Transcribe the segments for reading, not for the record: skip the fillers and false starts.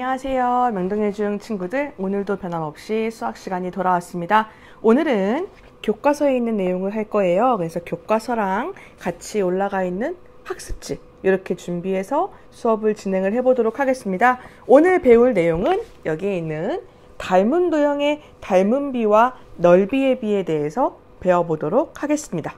안녕하세요. 명동예중 친구들, 오늘도 변함없이 수학 시간이 돌아왔습니다. 오늘은 교과서에 있는 내용을 할 거예요. 그래서 교과서랑 같이 올라가 있는 학습지 이렇게 준비해서 수업을 진행을 해보도록 하겠습니다. 오늘 배울 내용은 여기에 있는 닮은 도형의 닮은 비와 넓이의 비에 대해서 배워보도록 하겠습니다.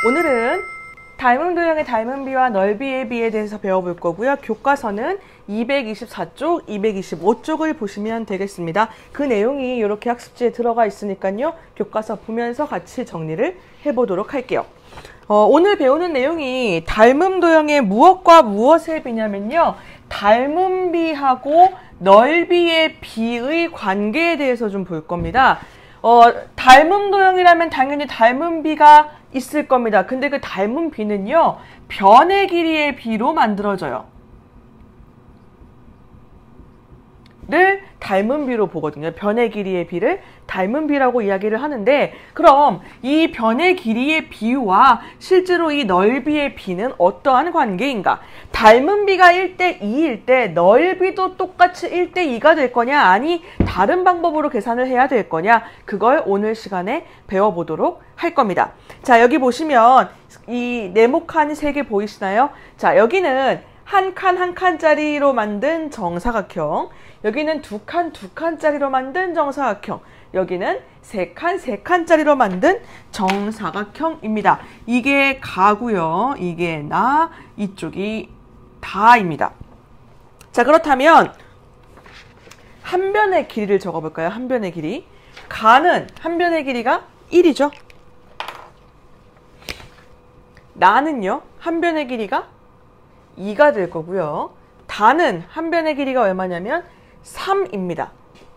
오늘은 닮은 도형의 닮은 비와 넓이의 비에 대해서 배워볼 거고요. 교과서는 224쪽, 225쪽을 보시면 되겠습니다. 그 내용이 이렇게 학습지에 들어가 있으니까요. 교과서 보면서 같이 정리를 해보도록 할게요. 오늘 배우는 내용이 닮은 도형의 무엇과 무엇의 비냐면요. 닮은 비하고 넓이의 비의 관계에 대해서 좀 볼 겁니다. 닮은 도형이라면 당연히 닮은 비가 있을 겁니다. 근데 그 닮은 비는요, 변의 길이의 비로 만들어져요. 를 닮은 비로 보거든요. 변의 길이의 비를 닮은 비라고 이야기를 하는데, 그럼 이 변의 길이의 비와 실제로 이 넓이의 비는 어떠한 관계인가? 닮은 비가 1대 2일 때 넓이도 똑같이 1대 2가 될 거냐? 아니 다른 방법으로 계산을 해야 될 거냐? 그걸 오늘 시간에 배워보도록 할 겁니다. 자, 여기 보시면 이 네모칸 3개 보이시나요? 자, 여기는 한 칸 한 칸짜리로 만든 정사각형, 여기는 두 칸짜리로 만든 정사각형, 여기는 3칸 3칸짜리로 만든 정사각형입니다. 이게 가고요. 이게 나, 이쪽이 다입니다. 자, 그렇다면 한 변의 길이를 적어볼까요? 한 변의 길이. 가는 한 변의 길이가 1이죠. 나는요, 한 변의 길이가 2가 될 거고요. 다는 한 변의 길이가 얼마냐면 3입니다.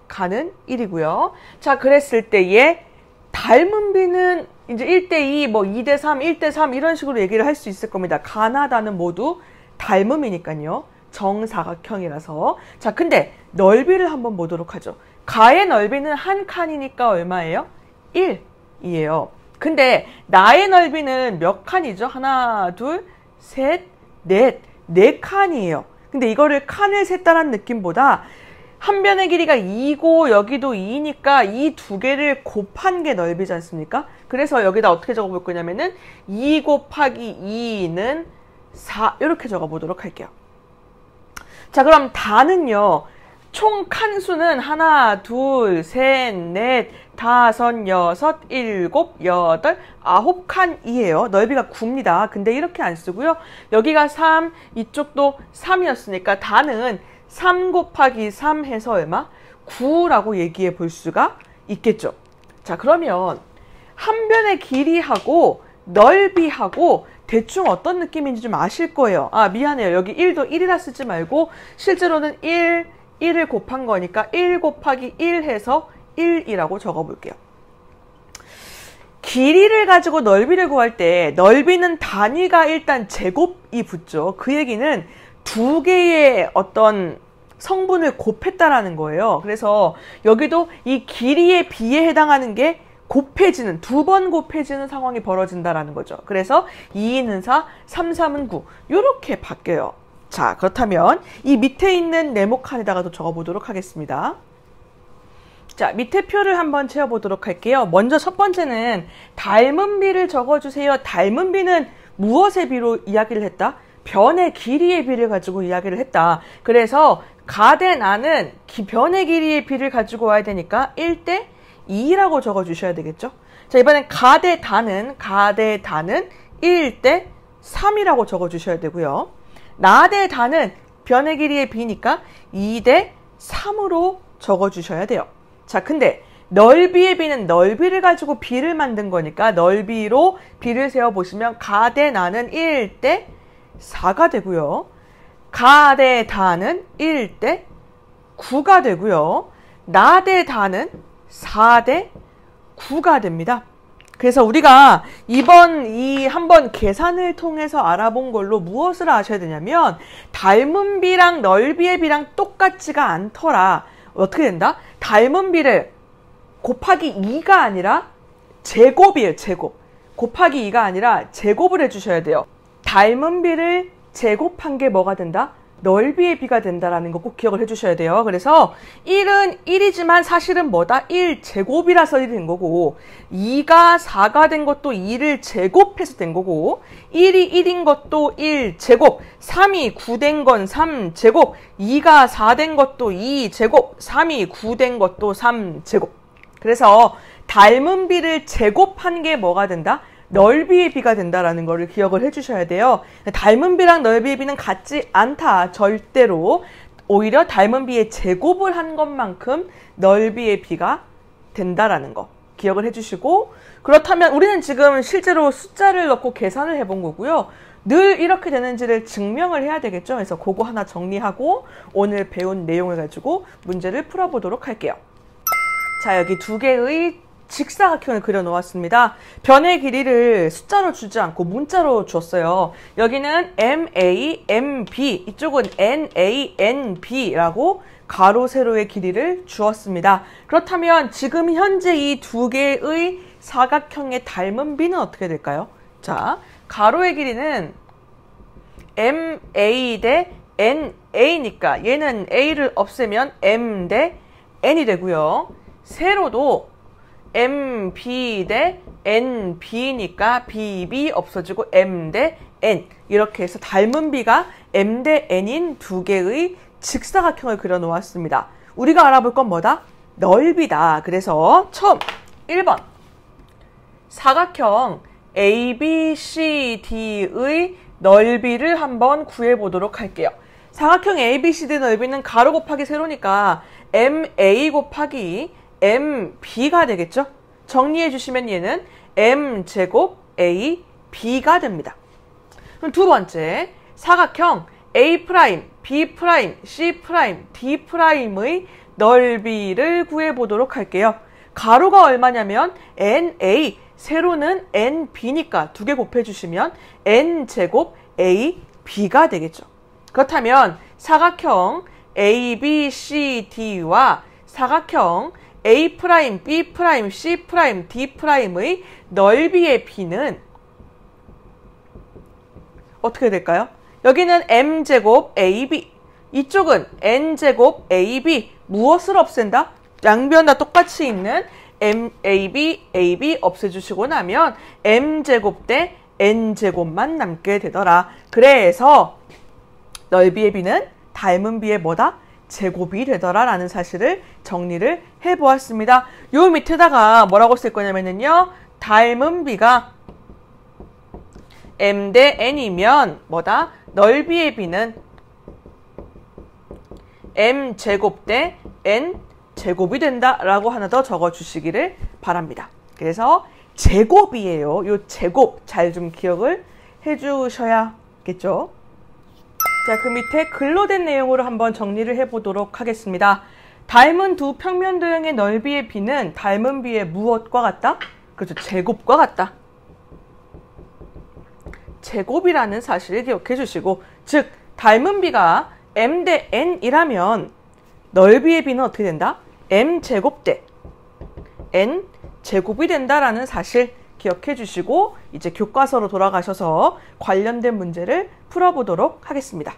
가는 1이고요. 자, 그랬을 때에 닮은 비는 이제 1대2, 뭐 2대3, 1대3 이런 식으로 얘기를 할 수 있을 겁니다. 가나 다는 모두 닮음이니까요. 정사각형이라서. 자, 근데 넓이를 한번 보도록 하죠. 가의 넓이는 한 칸이니까 얼마예요? 1이에요. 근데 나의 넓이는 몇 칸이죠? 하나, 둘, 셋, 넷. 4칸이에요. 근데 이거를 칸을 셌다는 느낌보다 한 변의 길이가 2고 여기도 2니까 이 두 개를 곱한 게 넓이지 않습니까? 그래서 여기다 어떻게 적어볼 거냐면은 2 곱하기 2는 4 이렇게 적어보도록 할게요. 자, 그럼 다는요. 총 칸수는 하나, 둘, 셋, 넷, 다섯, 여섯, 일곱, 여덟, 9칸이에요. 넓이가 9입니다. 근데 이렇게 안 쓰고요. 여기가 3, 이쪽도 3이었으니까 다는 3 곱하기 3 해서 얼마? 9라고 얘기해 볼 수가 있겠죠. 자, 그러면 한 변의 길이하고 넓이하고 대충 어떤 느낌인지 좀 아실 거예요. 아, 미안해요. 여기 1도 1이라 쓰지 말고 실제로는 1을 곱한 거니까 1 곱하기 1 해서 1이라고 적어볼게요. 길이를 가지고 넓이를 구할 때 넓이는 단위가 일단 제곱이 붙죠. 그 얘기는 두 개의 어떤 성분을 곱했다라는 거예요. 그래서 여기도 이 길이의 비에 해당하는 게 곱해지는, 2번 곱해지는 상황이 벌어진다라는 거죠. 그래서 2는 4, 3, 3은 9 이렇게 바뀌어요. 자, 그렇다면 이 밑에 있는 네모칸에다가도 적어보도록 하겠습니다. 자, 밑에 표를 한번 채워보도록 할게요. 먼저 첫 번째는 닮은 비를 적어주세요. 닮은 비는 무엇의 비로 이야기를 했다? 변의 길이의 비를 가지고 이야기를 했다. 그래서 가 대 나는 변의 길이의 비를 가지고 와야 되니까 1대 2라고 적어주셔야 되겠죠. 자, 이번엔 가 대 다는 1대 3이라고 적어주셔야 되고요. 나 대 다는 변의 길이의 비니까 2대 3으로 적어주셔야 돼요. 자, 근데 넓이의 비는 넓이를 가지고 비를 만든 거니까 넓이로 비를 세워보시면 가 대 나는 1대 4가 되고요. 가 대 다는 1대 9가 되고요. 나 대 다는 4대 9가 됩니다. 그래서 우리가 이번 한번 계산을 통해서 알아본 걸로 무엇을 아셔야 되냐면 닮은 비랑 넓이의 비랑 똑같지가 않더라. 어떻게 된다? 닮은 비를 곱하기 2가 아니라 제곱이에요. 제곱. 곱하기 2가 아니라 제곱을 해주셔야 돼요. 닮은 비를 제곱한 게 뭐가 된다? 넓이의 비가 된다라는 거 꼭 기억을 해주셔야 돼요. 그래서 1은 1이지만 사실은 뭐다? 1제곱이라서 1이 된 거고 2가 4가 된 것도 2를 제곱해서 된 거고 1이 1인 것도 1제곱 3이 9 된 건 3제곱 2가 4 된 것도 2제곱 3이 9 된 것도 3제곱 그래서 닮은 비를 제곱한 게 뭐가 된다? 넓이의 비가 된다라는 거를 기억을 해주셔야 돼요. 닮은 비랑 넓이의 비는 같지 않다. 절대로. 오히려 닮은 비의 제곱을 한 것만큼 넓이의 비가 된다라는 거 기억을 해주시고 그렇다면 우리는 지금 실제로 숫자를 넣고 계산을 해본 거고요. 늘 이렇게 되는지를 증명을 해야 되겠죠. 그래서 그거 하나 정리하고 오늘 배운 내용을 가지고 문제를 풀어보도록 할게요. 자, 여기 두 개의 직사각형을 그려 놓았습니다. 변의 길이를 숫자로 주지 않고 문자로 줬어요. 여기는 MA, MB, 이쪽은 NA, NB라고 가로, 세로의 길이를 주었습니다. 그렇다면 지금 현재 이 두 개의 사각형의 닮은 비는 어떻게 될까요? 자, 가로의 길이는 MA 대 NA니까 얘는 A를 없애면 M 대 N이 되고요. 세로도 MB 대 NB니까 BB 없어지고 M 대 N 이렇게 해서 닮은 비가 M 대 N인 두 개의 직사각형을 그려 놓았습니다. 우리가 알아볼 건 뭐다? 넓이다. 그래서 처음 1번 사각형 ABCD의 넓이를 한번 구해보도록 할게요. 사각형 ABCD 넓이는 가로 곱하기 세로니까 MA 곱하기 MB가 되겠죠? 정리해 주시면 얘는 M제곱 AB가 됩니다. 그럼 두 번째, 사각형 A', B', C', D'의 넓이를 구해보도록 할게요. 가로가 얼마냐면 NA, 세로는 NB니까 두 개 곱해주시면 N제곱 AB가 되겠죠. 그렇다면 사각형 ABCD와 사각형 A', B', C', D'의 넓이의 비는 어떻게 될까요? 여기는 M제곱 AB, 이쪽은 N제곱 AB, 무엇을 없앤다? 양변 다 똑같이 있는 AB 없애주시고 나면 M제곱 대 N제곱만 남게 되더라. 그래서 넓이의 비는 닮은 비의 뭐다? 제곱이 되더라 라는 사실을 정리를 해보았습니다. 요 밑에다가 뭐라고 쓸 거냐면요. 닮은 비가 M 대 N이면 뭐다? 넓이의 비는 M제곱 대 N제곱이 된다 라고 하나 더 적어주시기를 바랍니다. 그래서 제곱이에요. 요 제곱 잘 좀 기억을 해주셔야겠죠. 자, 그 밑에 글로 된 내용으로 한번 정리를 해보도록 하겠습니다. 닮은 두 평면도형의 넓이의 비는 닮은 비의 무엇과 같다? 그렇죠. 제곱과 같다. 제곱이라는 사실을 기억해 주시고, 즉 닮은 비가 M 대 N이라면 넓이의 비는 어떻게 된다? M제곱 대 N제곱이 된다라는 사실 기억해 주시고 이제 교과서로 돌아가셔서 관련된 문제를 풀어보도록 하겠습니다.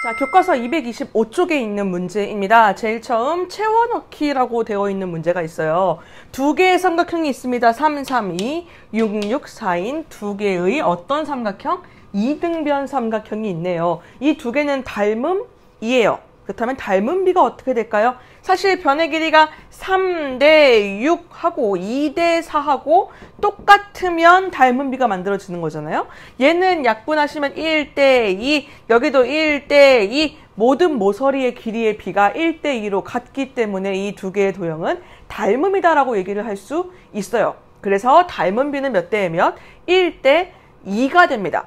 자, 교과서 225쪽에 있는 문제입니다. 제일 처음 채워넣기라고 되어 있는 문제가 있어요. 두 개의 삼각형이 있습니다. 3, 3, 2, 6, 6, 4인 두 개의 어떤 삼각형? 이등변 삼각형이 있네요. 이 두 개는 닮음이에요. 그렇다면 닮은 비가 어떻게 될까요? 사실 변의 길이가 3대 6하고 2대 4하고 똑같으면 닮은 비가 만들어지는 거잖아요. 얘는 약분하시면 1대 2, 여기도 1대 2, 모든 모서리의 길이의 비가 1대 2로 같기 때문에 이 두 개의 도형은 닮음이다라고 얘기를 할 수 있어요. 그래서 닮은 비는 몇 대에 몇? 1대 2가 됩니다.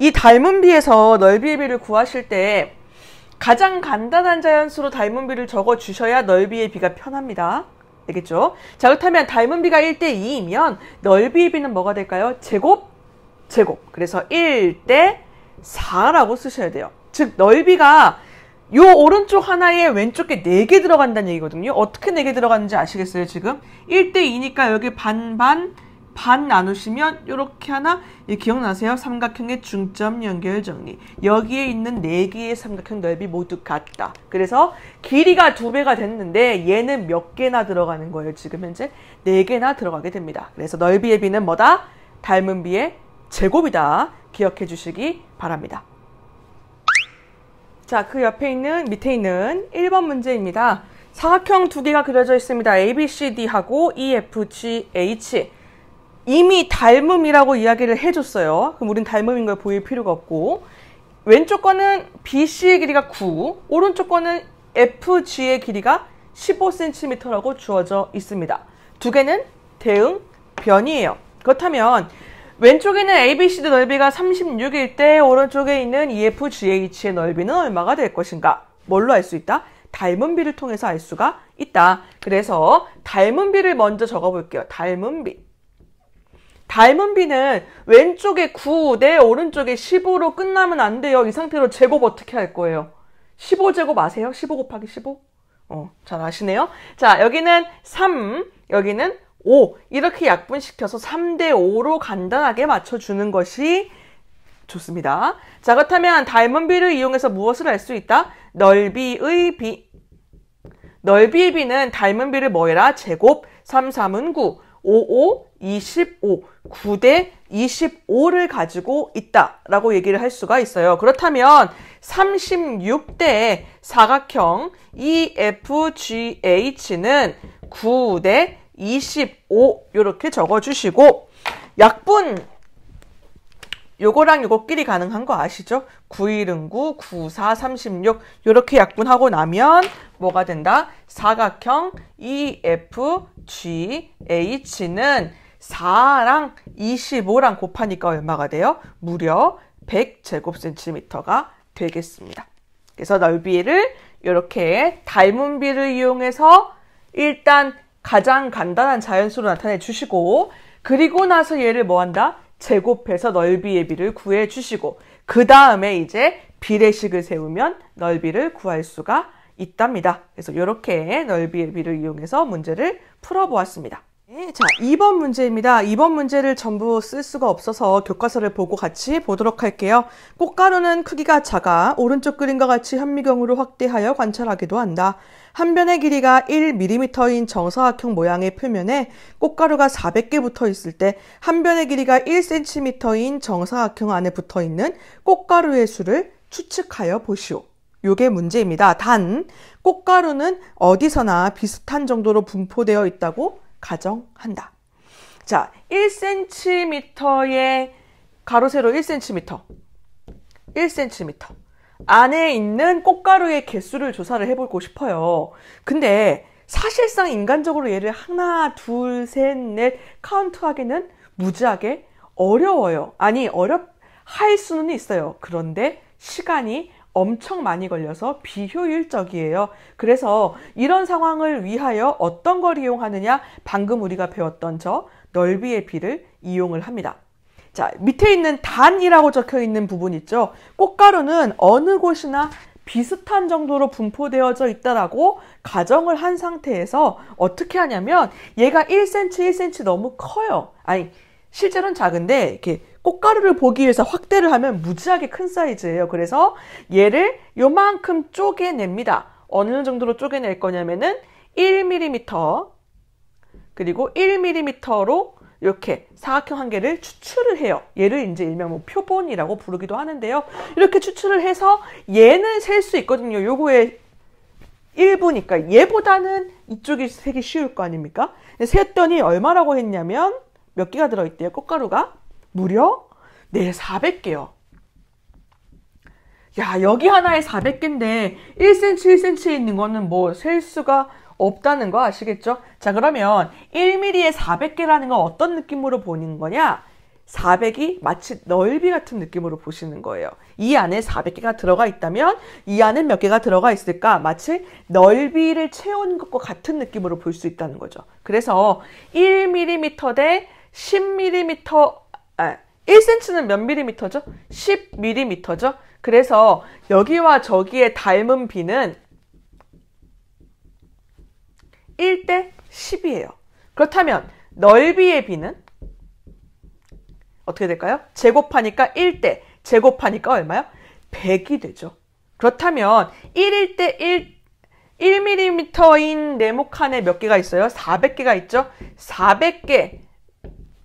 이 닮은 비에서 넓이의 비를 구하실 때 가장 간단한 자연수로 닮은 비를 적어주셔야 넓이의 비가 편합니다. 알겠죠? 자, 그렇다면 닮은 비가 1대 2이면 넓이의 비는 뭐가 될까요? 제곱, 제곱. 그래서 1대 4라고 쓰셔야 돼요. 즉 넓이가 요 오른쪽 하나에 왼쪽에 4개 들어간다는 얘기거든요. 어떻게 4개 들어가는지 아시겠어요? 지금 1대 2니까 여기 반반 반 나누시면 이렇게 하나, 기억나세요? 삼각형의 중점 연결 정리. 여기에 있는 4개의 삼각형 넓이 모두 같다. 그래서 길이가 2배가 됐는데 얘는 몇 개나 들어가는 거예요? 지금 현재 4개나 들어가게 됩니다. 그래서 넓이의 비는 뭐다? 닮은 비의 제곱이다. 기억해 주시기 바랍니다. 자, 그 밑에 있는 1번 문제입니다. 사각형 2개가 그려져 있습니다. ABCD하고 EFGH. 이미 닮음이라고 이야기를 해줬어요. 그럼 우린 닮음인 걸 보일 필요가 없고, 왼쪽 거는 BC의 길이가 9, 오른쪽 거는 FG의 길이가 15cm라고 주어져 있습니다. 두 개는 대응 변이에요. 그렇다면 왼쪽에는 ABCD 넓이가 36일 때 오른쪽에 있는 EFGH의 넓이는 얼마가 될 것인가? 뭘로 알 수 있다? 닮은 비를 통해서 알 수가 있다. 그래서 닮은 비를 먼저 적어볼게요. 닮은 비. 닮은 비는 왼쪽에 9 대 오른쪽에 15로 끝나면 안 돼요. 이 상태로 제곱 어떻게 할 거예요? 15제곱 아세요? 15 곱하기 15? 잘 아시네요. 자, 여기는 3, 여기는 5. 이렇게 약분시켜서 3 대 5로 간단하게 맞춰주는 것이 좋습니다. 자, 그렇다면 닮은 비를 이용해서 무엇을 알 수 있다? 넓이의 비. 넓이의 비는 닮은 비를 뭐 해라? 제곱 3, 3은 9, 5, 5, 25, 9 대 25를 가지고 있다라고 얘기를 할 수가 있어요. 그렇다면 36대 사각형 EFGH는 9 대 25 이렇게 적어주시고, 약분 요거랑 요거끼리 가능한 거 아시죠? 9일은 9, 9, 4, 36 이렇게 약분하고 나면 뭐가 된다? 사각형 EFGH는 4랑 25랑 곱하니까 얼마가 돼요? 무려 100제곱센티미터가 되겠습니다. 그래서 넓이를 이렇게 닮은 비를 이용해서 일단 가장 간단한 자연수로 나타내 주시고, 그리고 나서 얘를 뭐 한다? 제곱해서 넓이의 비를 구해 주시고, 그 다음에 이제 비례식을 세우면 넓이를 구할 수가 있답니다. 그래서 이렇게 넓이의 비를 이용해서 문제를 풀어보았습니다. 자, 2번 문제입니다. 2번 문제를 전부 쓸 수가 없어서 교과서를 보고 같이 보도록 할게요. 꽃가루는 크기가 작아 오른쪽 그림과 같이 현미경으로 확대하여 관찰하기도 한다. 한 변의 길이가 1mm인 정사각형 모양의 표면에 꽃가루가 400개 붙어 있을 때 한 변의 길이가 1cm인 정사각형 안에 붙어 있는 꽃가루의 수를 추측하여 보시오. 요게 문제입니다. 단, 꽃가루는 어디서나 비슷한 정도로 분포되어 있다고 가정한다. 자, 1cm의 가로 세로 1cm 안에 있는 꽃가루의 개수를 조사를 해보고 싶어요. 근데 사실상 인간적으로 얘를 하나, 둘, 셋, 넷 카운트하기는 무지하게 어려워요. 아니, 할 수는 있어요. 그런데 시간이 엄청 많이 걸려서 비효율적이에요. 그래서 이런 상황을 위하여 어떤 걸 이용하느냐? 방금 우리가 배웠던 저 넓이의 비를 이용을 합니다. 자, 밑에 있는 단이라고 적혀 있는 부분 있죠? 꽃가루는 어느 곳이나 비슷한 정도로 분포되어져 있다라고 가정을 한 상태에서 어떻게 하냐면, 얘가 1cm, 1cm 너무 커요. 아니, 실제로는 작은데 이렇게 꽃가루를 보기 위해서 확대를 하면 무지하게 큰 사이즈예요. 그래서 얘를 요만큼 쪼개냅니다. 어느 정도로 쪼개낼 거냐면은 1mm, 그리고 1mm로 이렇게 사각형 한 개를 추출을 해요. 얘를 이제 일명 뭐 표본이라고 부르기도 하는데요. 이렇게 추출을 해서 얘는 셀 수 있거든요. 요거의 일부니까 얘보다는 이쪽이 세기 쉬울 거 아닙니까? 셌더니 얼마라고 했냐면 몇 개가 들어있대요? 꽃가루가 무려 400개요. 야, 여기 하나에 400개인데 1cm, 1cm에 있는 거는 뭐 셀 수가 없다는 거 아시겠죠? 자, 그러면 1mm에 400개라는 건 어떤 느낌으로 보는 거냐? 400이 마치 넓이 같은 느낌으로 보시는 거예요. 이 안에 400개가 들어가 있다면 이 안에 몇 개가 들어가 있을까? 마치 넓이를 채운 것과 같은 느낌으로 볼 수 있다는 거죠. 그래서 1mm 대 10mm, 1cm는 몇 mm죠? 10mm죠? 그래서 여기와 저기의 닮은 비는 1대 10이에요. 그렇다면 넓이의 비는 어떻게 될까요? 제곱하니까 1대 제곱하니까 얼마요? 100이 되죠. 그렇다면 1일 때 1mm인 네모칸에 몇 개가 있어요? 400개가 있죠? 400개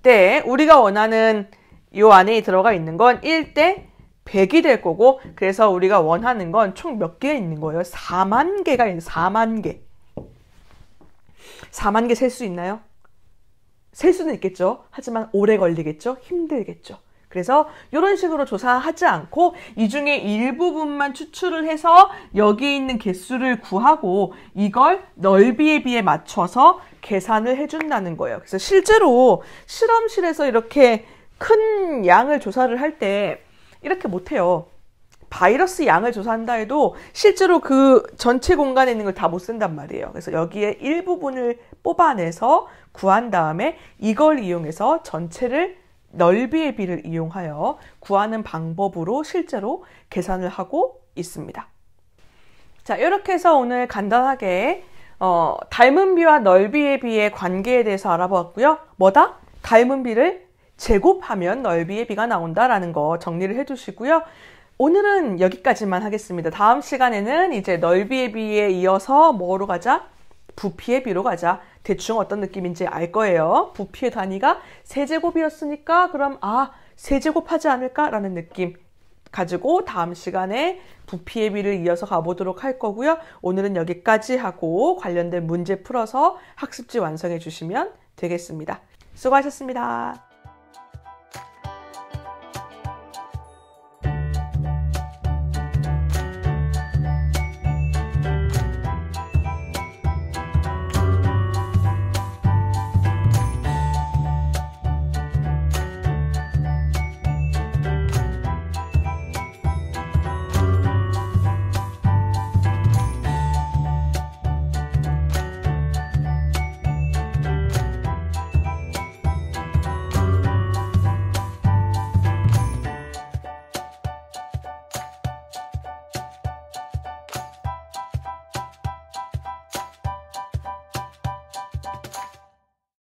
때 우리가 원하는 이 안에 들어가 있는 건 1대 100이 될 거고, 그래서 우리가 원하는 건 총 몇 개 있는 거예요? 4만 개가 있는 4만 개. 4만 개 셀 수 있나요? 셀 수는 있겠죠. 하지만 오래 걸리겠죠. 힘들겠죠. 그래서 이런 식으로 조사하지 않고 이 중에 일부분만 추출을 해서 여기 있는 개수를 구하고 이걸 넓이에 비해 맞춰서 계산을 해준다는 거예요. 그래서 실제로 실험실에서 이렇게 큰 양을 조사를 할 때 이렇게 못해요. 바이러스 양을 조사한다 해도 실제로 그 전체 공간에 있는 걸 다 못 쓴단 말이에요. 그래서 여기에 일부분을 뽑아내서 구한 다음에 이걸 이용해서 전체를 넓이의 비를 이용하여 구하는 방법으로 실제로 계산을 하고 있습니다. 자, 이렇게 해서 오늘 간단하게 닮은 비와 넓이의 비의 관계에 대해서 알아보았고요. 뭐다? 닮은 비를 제곱하면 넓이의 비가 나온다라는 거 정리를 해주시고요. 오늘은 여기까지만 하겠습니다. 다음 시간에는 이제 넓이의 비에 이어서 뭐로 가자? 부피의 비로 가자. 대충 어떤 느낌인지 알 거예요. 부피의 단위가 세제곱이었으니까 그럼 세제곱하지 않을까라는 느낌 가지고 다음 시간에 부피의 비를 이어서 가보도록 할 거고요. 오늘은 여기까지 하고 관련된 문제 풀어서 학습지 완성해 주시면 되겠습니다. 수고하셨습니다.